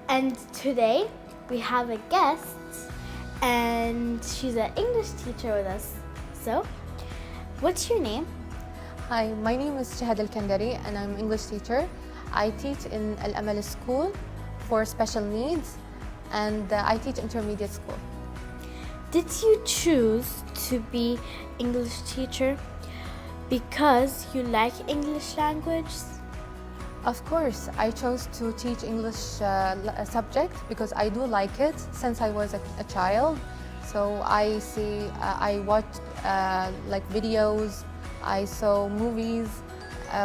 And today we have a guest, and she's an English teacher with us. So, what's your name? Hi, my name is Shahad Al-Kandari and I'm English teacher. I teach in Al-Amal School for special needs and I teach intermediate school. Did you choose to be English teacher because you like English language? Of course, I chose to teach English subject because I do like it since I was a child. So I watched like videos, I saw movies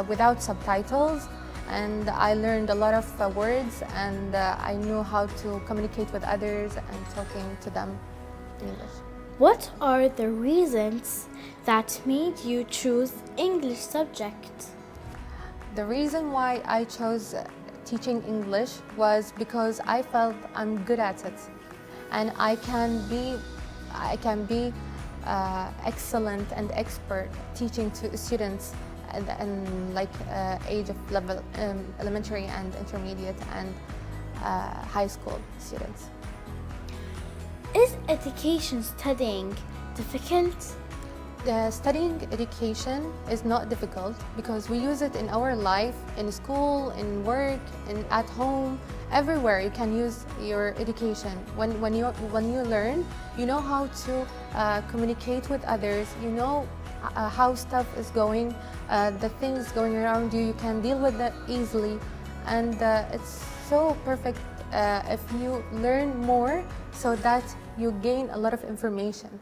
without subtitles, and I learned a lot of words, and I knew how to communicate with others and talking to them in English. What are the reasons that made you choose English subject? The reason why I chose teaching English was because I felt I'm good at it, and I can be excellent and expert teaching to students and like age of level elementary and intermediate and high school students. Is education studying difficult? Studying education is not difficult because we use it in our life, in school, in work, at home, everywhere you can use your education. When you learn, you know how to communicate with others, you know how stuff is going, the things going around you, you can deal with that easily, and it's so perfect if you learn more so that you gain a lot of information.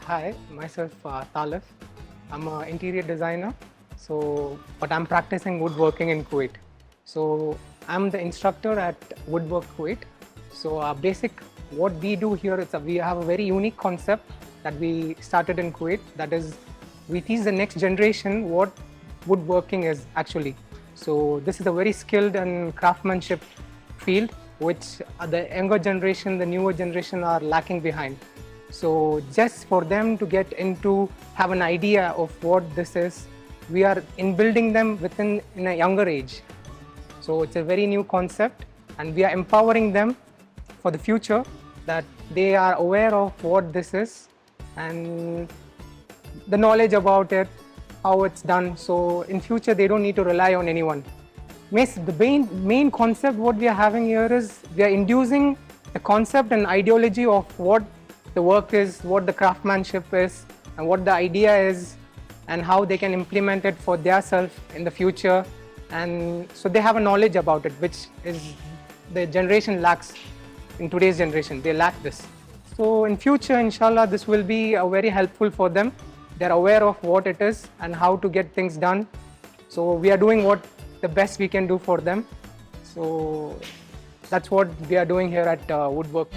Hi, myself Talif. I'm an interior designer, but I'm practicing woodworking in Kuwait. So I'm the instructor at Woodwork Kuwait. So what we do here is we have a very unique concept that we started in Kuwait. That is, we teach the next generation what woodworking is actually. So this is a very skilled and craftsmanship field which the younger generation, the newer generation are lacking behind. So just for them to get into, have an idea of what this is, we are building them in a younger age. So it's a very new concept and we are empowering them for the future, that they are aware of what this is and the knowledge about it, how it's done. So in future they don't need to rely on anyone. The main concept what we are having here is we are inducing the concept and ideology of what the work is, what the craftsmanship is, and what the idea is, and how they can implement it for themselves in the future. And so they have a knowledge about it, which is the generation lacks in today's generation. They lack this. So in future, inshallah, this will be very helpful for them. They're aware of what it is and how to get things done. So we are doing what the best we can do for them. So that's what we are doing here at Woodwork.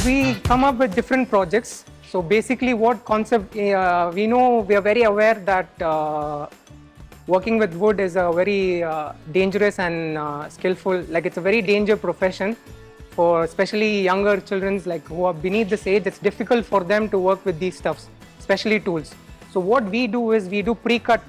We come up with different projects. So basically what concept, we know, we are very aware that working with wood is a very dangerous and skillful, like it's a very dangerous profession for especially younger children like who are beneath this age. It's difficult for them to work with these stuffs, especially tools. So what we do is we do pre-cut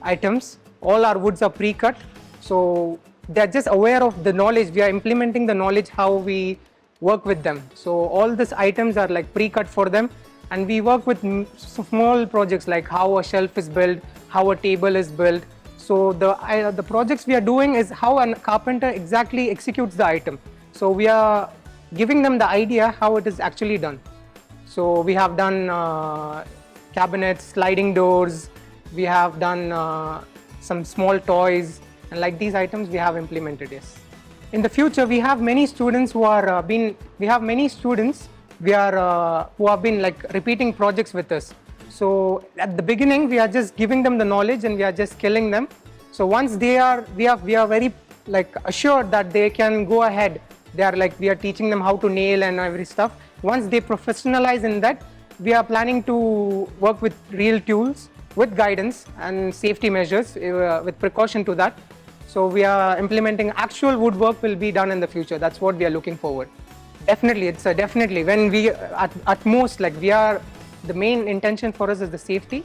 items. All our woods are pre-cut. So they're just aware of the knowledge. We are implementing the knowledge how we work with them. So all these items are like pre-cut for them, and we work with small projects like how a shelf is built, how a table is built. So the projects we are doing is how a carpenter exactly executes the item. So we are giving them the idea how it is actually done. So we have done cabinets, sliding doors, we have done some small toys, and like these items we have implemented, yes. In the future, we have many students who are who have been like repeating projects with us. So at the beginning, we are just giving them the knowledge and we are just skilling them. So once we are very like assured that they can go ahead. We are teaching them how to nail and every stuff. Once they professionalize in that, we are planning to work with real tools, with guidance and safety measures, with precaution to that. So we are implementing actual woodwork will be done in the future. That's what we are looking forward. Definitely, it's definitely when we at most like we are, the main intention for us is the safety.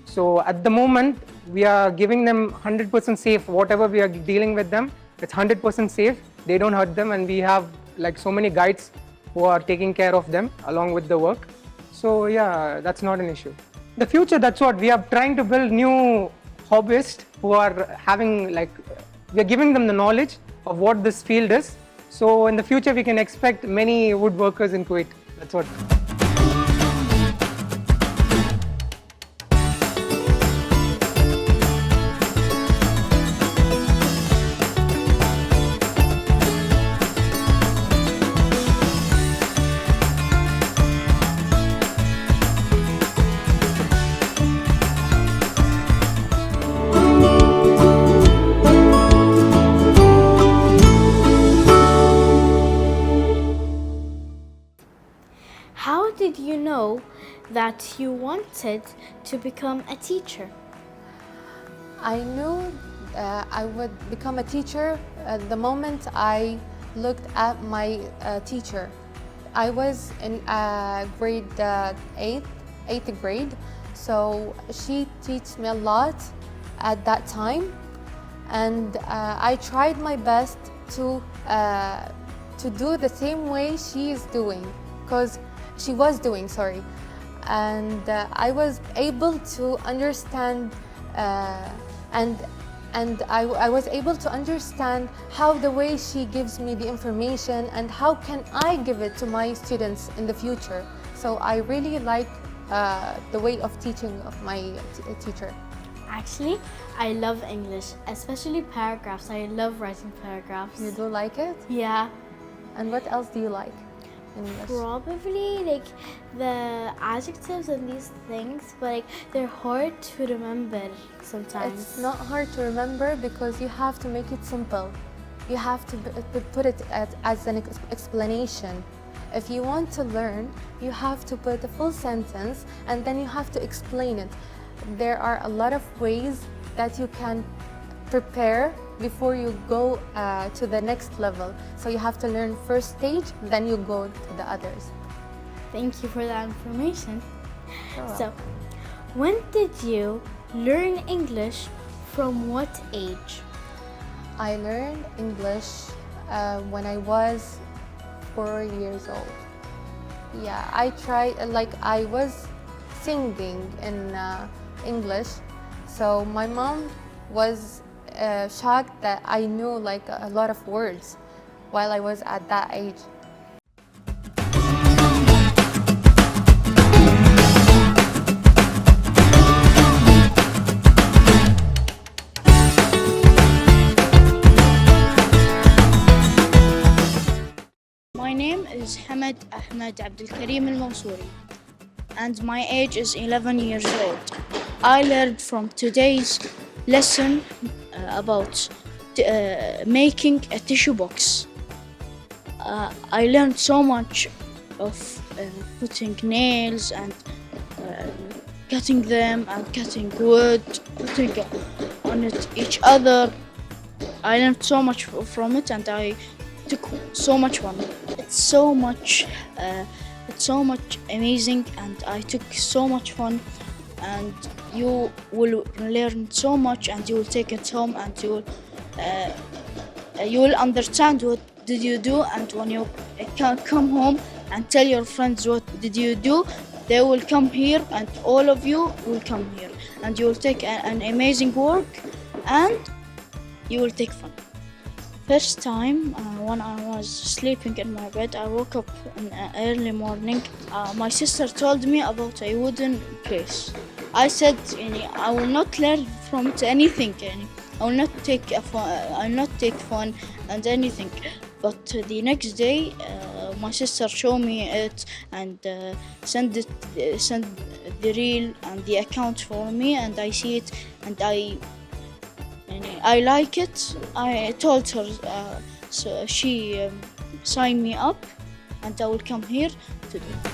So at the moment we are giving them 100% safe. Whatever we are dealing with them, it's 100% safe. They don't hurt them, and we have like so many guides who are taking care of them along with the work. So yeah, that's not an issue. The future, that's what we are trying to build new hobbyists who are having like, we are giving them the knowledge of what this field is. So in the future, we can expect many woodworkers in Kuwait. That's what. How did you know that you wanted to become a teacher? I knew I would become a teacher the moment I looked at my teacher. I was in grade 8th grade, so she taught me a lot at that time, and I tried my best to do the same way she is doing, because she was doing, sorry, and I was able to understand and I was able to understand how the way she gives me the information and how can I give it to my students in the future. So I really like the way of teaching of my teacher. Actually, I love English, especially paragraphs. I love writing paragraphs. You do like it? Yeah. And what else do you like in English? Probably like the adjectives and these things, but like they're hard to remember sometimes. It's not hard to remember because you have to make it simple. You have to put it as an explanation. If you want to learn, you have to put a full sentence and then you have to explain it. There are a lot of ways that you can prepare before you go to the next level. So you have to learn first stage, then you go to the others. Thank you for that information. Sure. So, when did you learn English? From what age? I learned English when I was 4 years old. Yeah, I tried, like I was singing in English, so my mom was shocked that I knew like a lot of words while I was at that age. My name is Hamad Ahmed Abdelkarim Al-Mansouri and my age is 11 years old. I learned from today's lesson about making a tissue box. I learned so much of putting nails and cutting them and cutting wood, putting on it each other. I learned so much from it, and I took so much fun. It's so much amazing, and I took so much fun. And you will learn so much, and you will take it home, and you will understand what did you do. And when you come home and tell your friends what did you do, they will come here, and all of you will come here, and you will take an amazing work, and you will take fun. First time when I was sleeping in my bed, I woke up in early morning. My sister told me about a wooden place. I said, I will not learn from it anything. I will not take fun and anything. But the next day, my sister showed me it and sent the reel and the account for me, and I see it, and I like it. I told her, so she signed me up, and I will come here to do it.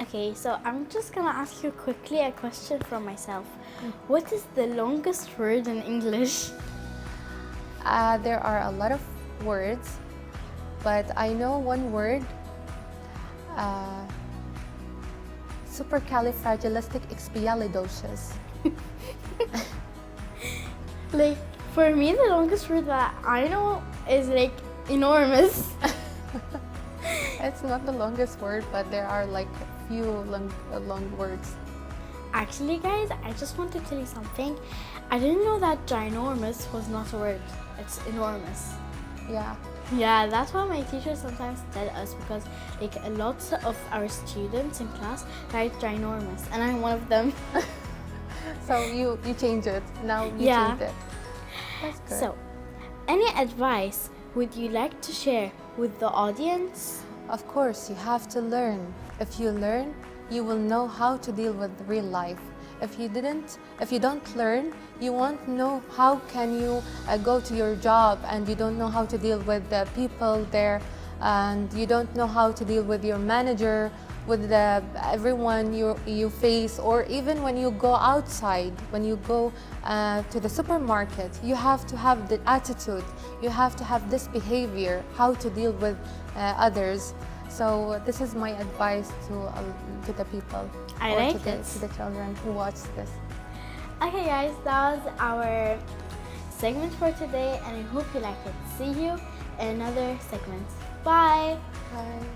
Okay, so I'm just gonna ask you quickly a question from myself. What is the longest word in English? There are a lot of words, but I know one word, supercalifragilisticexpialidocious. Like, for me, the longest word that I know is like enormous. It's not the longest word, but there are like few long words. Actually, guys, I just want to tell you something. I didn't know that ginormous was not a word. It's enormous. Yeah. Yeah, that's what my teachers sometimes tell us, because like a lot of our students in class write ginormous, and I'm one of them. So you change it. Now you Yeah. change it. That's good. So, any advice would you like to share with the audience? Of course, you have to learn. If you learn, you will know how to deal with real life. If you don't learn, you won't know how can you go to your job, and you don't know how to deal with the people there, and you don't know how to deal with your manager, with everyone you face, or even when you go outside, when you go to the supermarket, you have to have the attitude, you have to have this behavior, how to deal with others. So this is my advice to the people, I or like to this. the children who watch this. Okay, guys, that was our segment for today, and I hope you like it. See you in another segment. Bye. Bye.